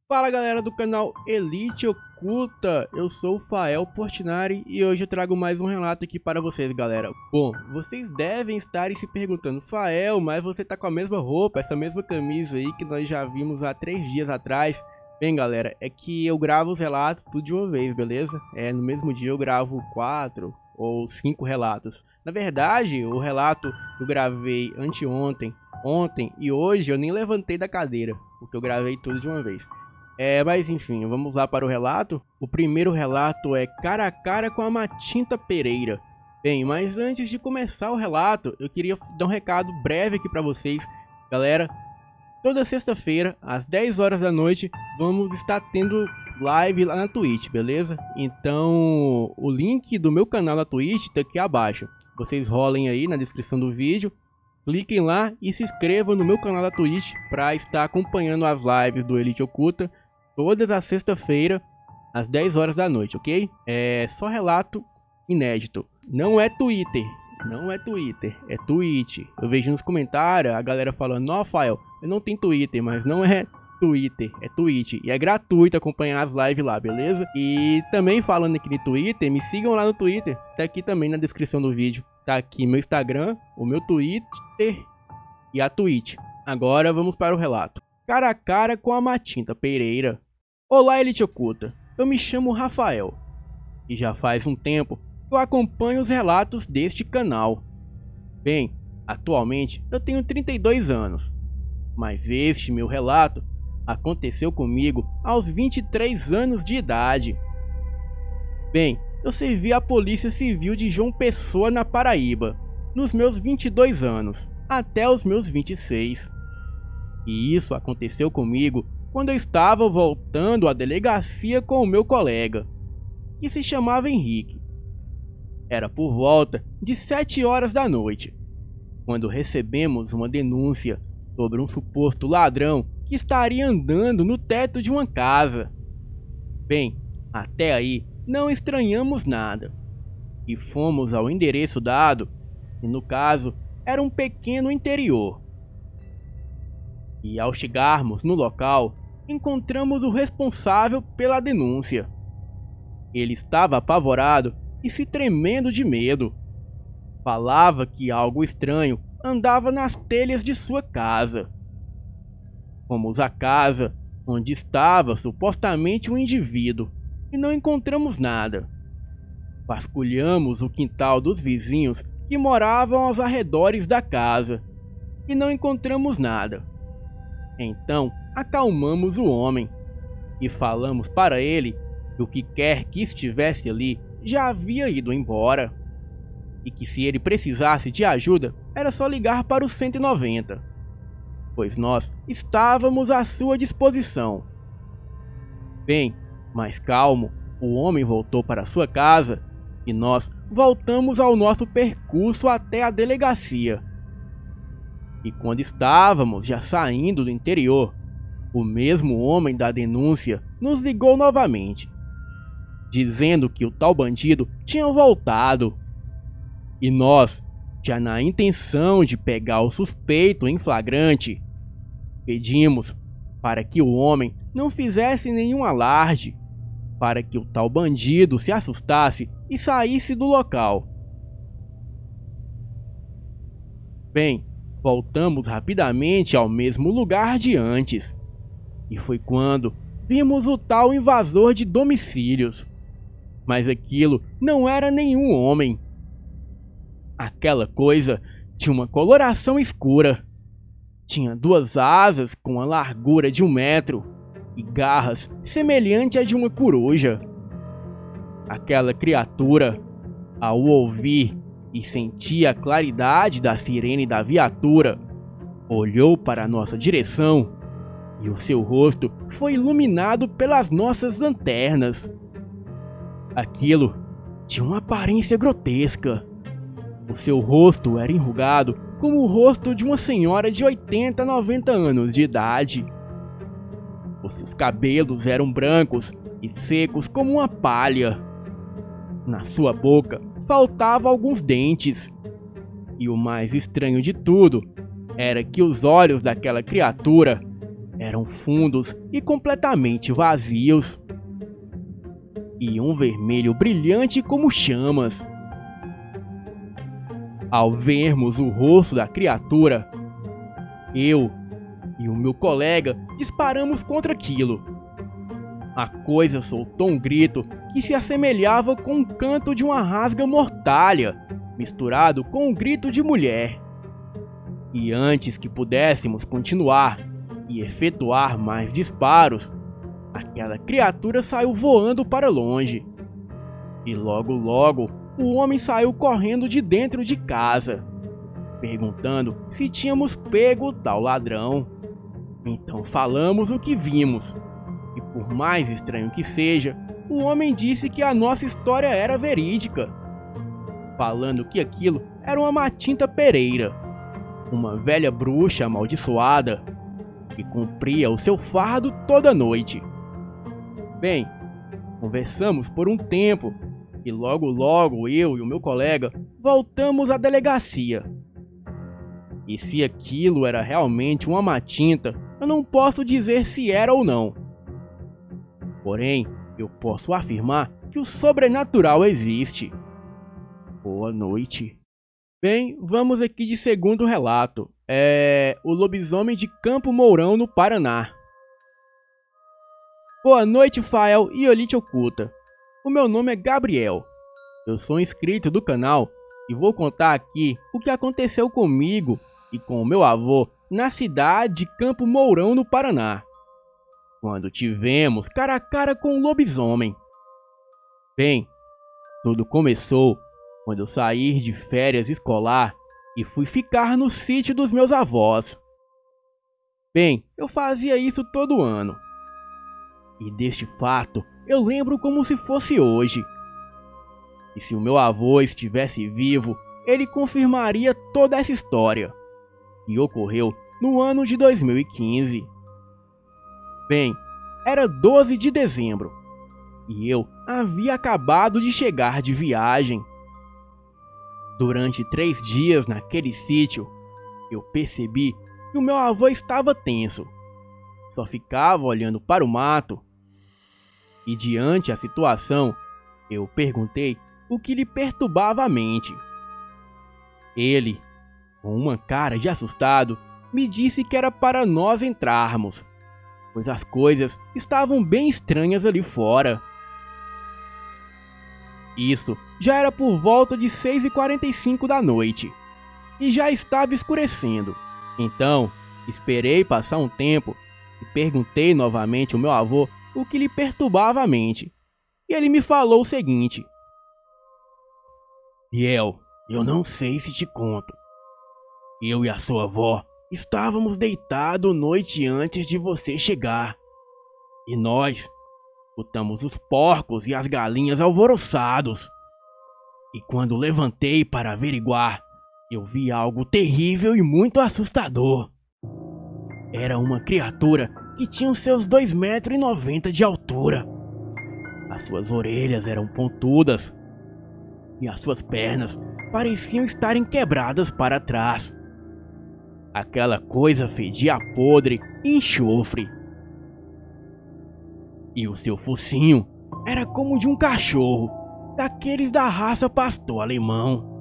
Fala galera do canal Elite Oculta, eu sou o Fael Portinari e hoje eu trago mais um relato aqui para vocês, galera. Bom, vocês devem estar se perguntando: Fael, mas você tá com a mesma roupa, essa mesma camisa aí que nós já vimos há 3 dias atrás. Bem galera, é que eu gravo os relatos tudo de uma vez, beleza? No mesmo dia eu gravo 4 ou 5 relatos. Na verdade, o relato que eu gravei anteontem, ontem e hoje eu nem levantei da cadeira, porque eu gravei tudo de uma vez. Mas enfim, vamos lá para o relato. O primeiro relato é cara a cara com a Matinta Pereira. Bem, mas antes de começar o relato, eu queria dar um recado breve aqui para vocês. Galera, toda sexta-feira, às 10 horas da noite, vamos estar tendo live lá na Twitch, beleza? Então, o link do meu canal na Twitch tá aqui abaixo. Vocês rolem aí na descrição do vídeo. Cliquem lá e se inscrevam no meu canal da Twitch para estar acompanhando as lives do Elite Oculta todas as sexta-feira, às 10 horas da noite, ok? É só relato inédito. Não é Twitter, é Twitch. Eu vejo nos comentários a galera falando: "Não, Fael, eu não tenho Twitter", mas não é Twitter, é Twitch. E é gratuito acompanhar as lives lá, beleza? E também falando aqui no Twitter, me sigam lá no Twitter. Tá aqui também na descrição do vídeo. Tá aqui meu Instagram, o meu Twitter e a Twitch. Agora vamos para o relato. Cara a cara com a Matinta Pereira. Olá, Elite Oculta. Eu me chamo Rafael. E já faz um tempo que eu acompanho os relatos deste canal. Bem, atualmente eu tenho 32 anos. Mas este meu relato aconteceu comigo aos 23 anos de idade. Bem, eu servi a Polícia Civil de João Pessoa, na Paraíba, nos meus 22 anos, até os meus 26. E isso aconteceu comigo quando eu estava voltando à delegacia com o meu colega, que se chamava Henrique. Era por volta de 7 horas da noite, quando recebemos uma denúncia sobre um suposto ladrão que estaria andando no teto de uma casa. Bem, até aí não estranhamos nada e fomos ao endereço dado, e no caso era um pequeno interior. E ao chegarmos no local, encontramos o responsável pela denúncia. Ele estava apavorado e se tremendo de medo. Falava que algo estranho andava nas telhas de sua casa. Fomos à casa onde estava supostamente um indivíduo e não encontramos nada. Vasculhamos o quintal dos vizinhos que moravam aos arredores da casa e não encontramos nada. Então acalmamos o homem e falamos para ele que o que quer que estivesse ali já havia ido embora e que se ele precisasse de ajuda era só ligar para o 190, pois nós estávamos à sua disposição. Bem, mais calmo, o homem voltou para sua casa e nós voltamos ao nosso percurso até a delegacia. E quando estávamos já saindo do interior, o mesmo homem da denúncia nos ligou novamente, dizendo que o tal bandido tinha voltado. E nós, já na intenção de pegar o suspeito em flagrante, pedimos para que o homem não fizesse nenhum alarde, para que o tal bandido se assustasse e saísse do local. Bem, voltamos rapidamente ao mesmo lugar de antes, e foi quando vimos o tal invasor de domicílios. Mas aquilo não era nenhum homem. Aquela coisa tinha uma coloração escura. Tinha 2 asas com a largura de 1 metro e garras semelhante a de uma coruja. Aquela criatura, ao ouvir e sentir a claridade da sirene da viatura, olhou para a nossa direção e o seu rosto foi iluminado pelas nossas lanternas. Aquilo tinha uma aparência grotesca. O seu rosto era enrugado como o rosto de uma senhora de 80 a 90 anos de idade. Os seus cabelos eram brancos e secos como uma palha. Na sua boca faltavam alguns dentes. E o mais estranho de tudo era que os olhos daquela criatura eram fundos e completamente vazios, e um vermelho brilhante como chamas. Ao vermos o rosto da criatura, eu e o meu colega disparamos contra aquilo. A coisa soltou um grito que se assemelhava com o canto de uma rasga-mortalha, misturado com um grito de mulher. E antes que pudéssemos continuar e efetuar mais disparos, aquela criatura saiu voando para longe. E logo logo, o homem saiu correndo de dentro de casa, perguntando se tínhamos pego o tal ladrão. Então falamos o que vimos. E por mais estranho que seja, o homem disse que a nossa história era verídica, falando que aquilo era uma Matinta Pereira, uma velha bruxa amaldiçoada, que cumpria o seu fardo toda noite. Bem, conversamos por um tempo, e logo logo eu e o meu colega voltamos à delegacia. E se aquilo era realmente uma Matinta, eu não posso dizer se era ou não. Porém, eu posso afirmar que o sobrenatural existe. Boa noite. Bem, vamos aqui de segundo relato. O lobisomem de Campo Mourão, no Paraná. Boa noite, Fael e Elite Oculta. O meu nome é Gabriel. Eu sou inscrito do canal e vou contar aqui o que aconteceu comigo e com o meu avô na cidade de Campo Mourão, no Paraná, quando tivemos cara a cara com um lobisomem. Bem, tudo começou quando eu saí de férias escolar e fui ficar no sítio dos meus avós. Bem, eu fazia isso todo ano. E deste fato eu lembro como se fosse hoje. E se o meu avô estivesse vivo, ele confirmaria toda essa história, que ocorreu no ano de 2015. Bem, era 12 de dezembro e eu havia acabado de chegar de viagem. Durante 3 dias naquele sítio, eu percebi que o meu avô estava tenso. Só ficava olhando para o mato. E diante da situação, eu perguntei o que lhe perturbava a mente. Ele, com uma cara de assustado, me disse que era para nós entrarmos, pois as coisas estavam bem estranhas ali fora. Isso já era por volta de 6h45 da noite, e já estava escurecendo. Então, esperei passar um tempo e perguntei novamente ao meu avô o que lhe perturbava a mente. E ele me falou o seguinte: Biel, eu não sei se te conto. Eu e a sua avó estávamos deitados noite antes de você chegar. E nós escutamos os porcos e as galinhas alvoroçados. E quando levantei para averiguar, eu vi algo terrível e muito assustador. Era uma criatura que tinha os seus 2,90 metros de altura. As suas orelhas eram pontudas e as suas pernas pareciam estarem quebradas para trás. Aquela coisa fedia a podre e enxofre. E o seu focinho era como de um cachorro, daqueles da raça pastor alemão.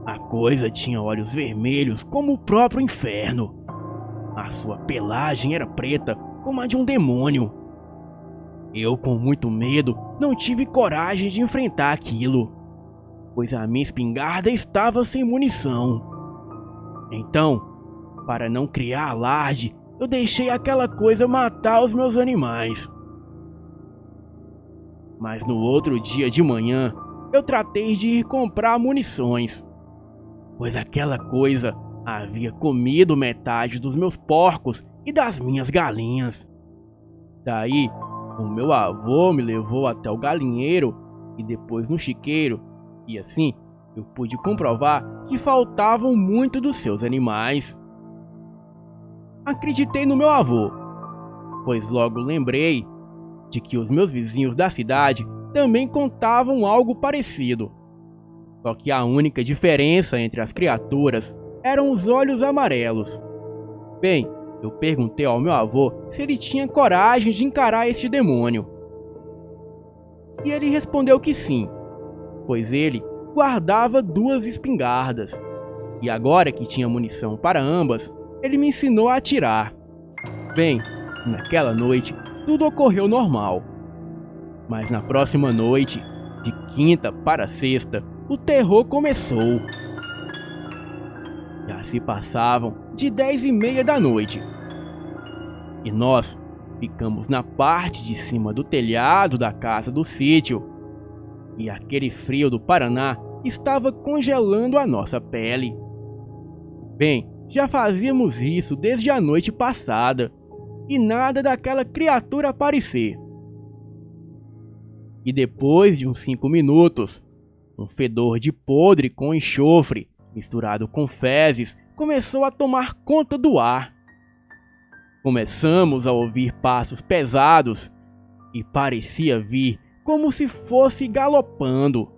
A coisa tinha olhos vermelhos como o próprio inferno. A sua pelagem era preta como a de um demônio. Eu, com muito medo, não tive coragem de enfrentar aquilo, pois a minha espingarda estava sem munição. Então, para não criar alarde, eu deixei aquela coisa matar os meus animais. Mas no outro dia de manhã, eu tratei de ir comprar munições, pois aquela coisa havia comido metade dos meus porcos e das minhas galinhas. Daí, o meu avô me levou até o galinheiro e depois no chiqueiro, e assim eu pude comprovar que faltavam muito dos seus animais. Acreditei no meu avô, pois logo lembrei de que os meus vizinhos da cidade também contavam algo parecido. Só que a única diferença entre as criaturas eram os olhos amarelos. Bem, Eu perguntei ao meu avô se ele tinha coragem de encarar este demônio. E ele respondeu que sim, pois ele guardava 2 espingardas. E agora que tinha munição para ambas, ele me ensinou a atirar. Bem, naquela noite, tudo ocorreu normal. Mas na próxima noite, de quinta para sexta, o terror começou. Já se passavam de 10h30 da noite. E nós ficamos na parte de cima do telhado da casa do sítio. E aquele frio do Paraná estava congelando a nossa pele. Bem, já fazíamos isso desde a noite passada, e nada daquela criatura aparecer. E depois de uns 5 minutos, um fedor de podre com enxofre, misturado com fezes, começou a tomar conta do ar. Começamos a ouvir passos pesados, e parecia vir como se fosse galopando.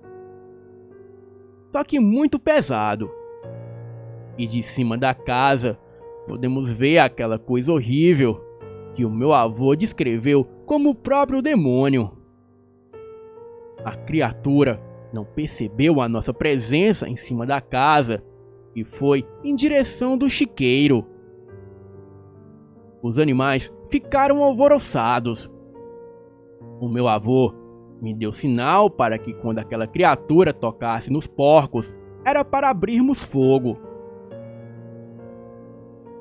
Só que muito pesado. E de cima da casa, podemos ver aquela coisa horrível que o meu avô descreveu como o próprio demônio. A criatura não percebeu a nossa presença em cima da casa e foi em direção do chiqueiro. Os animais ficaram alvoroçados. O meu avô me deu sinal para que quando aquela criatura tocasse nos porcos, era para abrirmos fogo.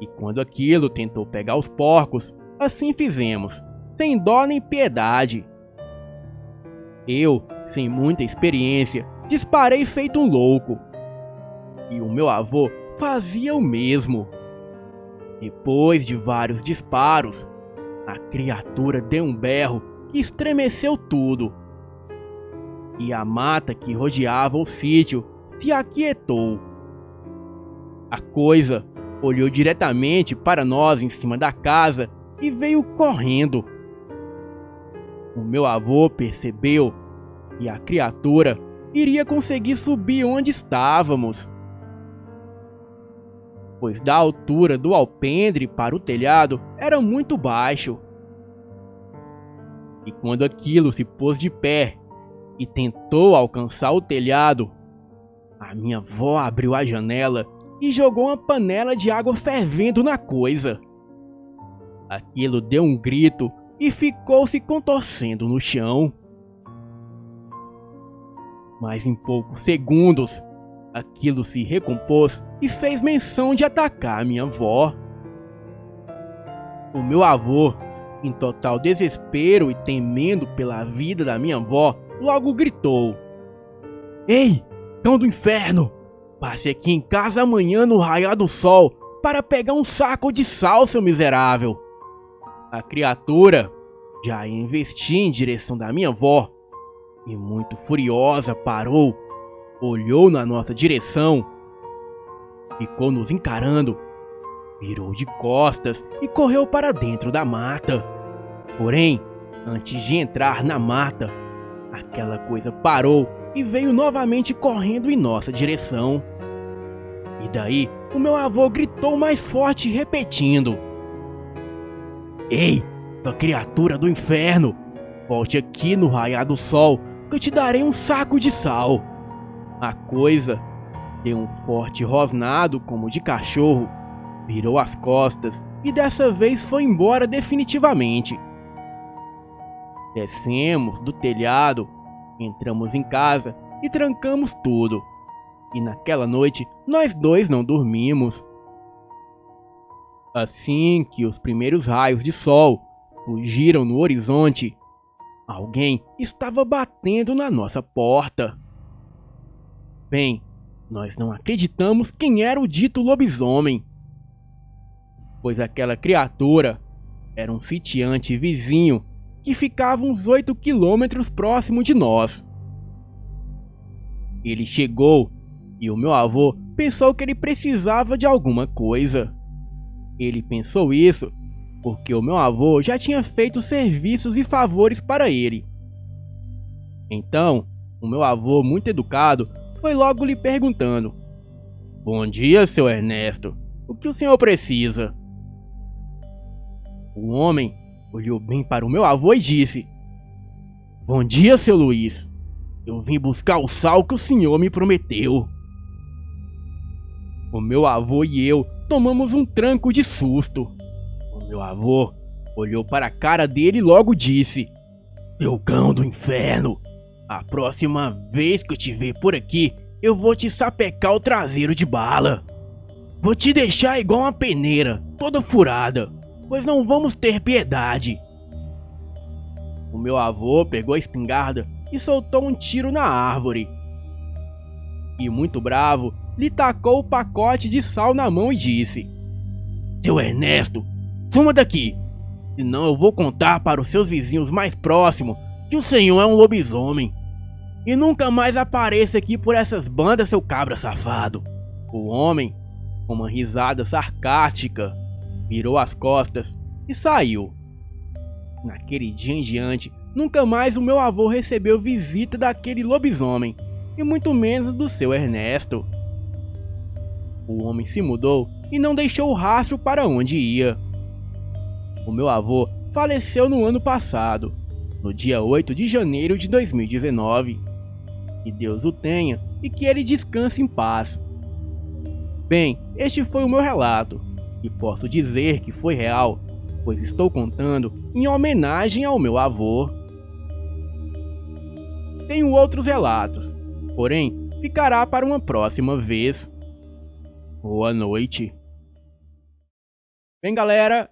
E quando aquilo tentou pegar os porcos, assim fizemos, sem dó nem piedade. Eu, sem muita experiência, disparei feito um louco. E o meu avô fazia o mesmo. Depois de vários disparos, a criatura deu um berro que estremeceu tudo. E a mata que rodeava o sítio se aquietou. A coisa olhou diretamente para nós em cima da casa e veio correndo. O meu avô percebeu que a criatura iria conseguir subir onde estávamos, pois da altura do alpendre para o telhado era muito baixo. E quando aquilo se pôs de pé e tentou alcançar o telhado, a minha avó abriu a janela e jogou uma panela de água fervendo na coisa. Aquilo deu um grito e ficou se contorcendo no chão. Mas em poucos segundos, aquilo se recompôs e fez menção de atacar minha avó. O meu avô, em total desespero e temendo pela vida da minha avó, logo gritou: "Ei, cão do inferno! Passe aqui em casa amanhã no raiar do sol para pegar um saco de sal, seu miserável!" A criatura já ia investir em direção da minha avó e, muito furiosa, parou, olhou na nossa direção, ficou nos encarando, virou de costas e correu para dentro da mata. Porém, antes de entrar na mata, aquela coisa parou e veio novamente correndo em nossa direção. E daí, o meu avô gritou mais forte, repetindo: "Ei, sua criatura do inferno, volte aqui no raiar do sol que eu te darei um saco de sal." A coisa deu um forte rosnado como de cachorro, virou as costas e dessa vez foi embora definitivamente. Descemos do telhado, entramos em casa e trancamos tudo. E naquela noite nós dois não dormimos. Assim que os primeiros raios de sol surgiram no horizonte, alguém estava batendo na nossa porta. Bem, nós não acreditamos quem era o dito lobisomem, pois aquela criatura era um sitiante vizinho que ficava uns 8 quilômetros próximo de nós. Ele chegou e o meu avô pensou que ele precisava de alguma coisa. Ele pensou isso porque o meu avô já tinha feito serviços e favores para ele. Então, o meu avô, muito educado, foi logo lhe perguntando: "Bom dia, seu Ernesto. O que o senhor precisa?" O homem olhou bem para o meu avô e disse: Bom dia, seu Luiz. Eu vim buscar o sal que o senhor me prometeu. O meu avô e eu tomamos um tranco de susto. O meu avô olhou para a cara dele e logo disse: Seu cão do inferno, a próxima vez que eu te ver por aqui, eu vou te sapecar o traseiro de bala. Vou te deixar igual uma peneira, toda furada, pois não vamos ter piedade. O meu avô pegou a espingarda e soltou um tiro na árvore. E muito bravo, lhe tacou o pacote de sal na mão e disse: Seu Ernesto, suma daqui, senão eu vou contar para os seus vizinhos mais próximos que o senhor é um lobisomem. E nunca mais apareça aqui por essas bandas, seu cabra safado. O homem, com uma risada sarcástica, virou as costas e saiu. Naquele dia em diante, nunca mais o meu avô recebeu visita daquele lobisomem, e muito menos do seu Ernesto. O homem se mudou e não deixou rastro para onde ia. O meu avô faleceu no ano passado, no dia 8 de janeiro de 2019. Que Deus o tenha e que ele descanse em paz. Bem, este foi o meu relato, e posso dizer que foi real, pois estou contando em homenagem ao meu avô. Tenho outros relatos, porém ficará para uma próxima vez. Boa noite. Bem, galera,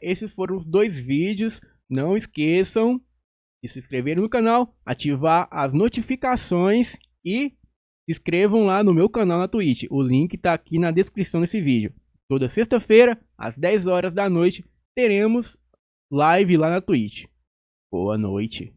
esses foram os 2 vídeos. Não esqueçam de se inscrever no canal, ativar as notificações e se inscrevam lá no meu canal na Twitch. O link tá aqui na descrição desse vídeo. Toda sexta-feira, às 10 horas da noite, teremos live lá na Twitch. Boa noite.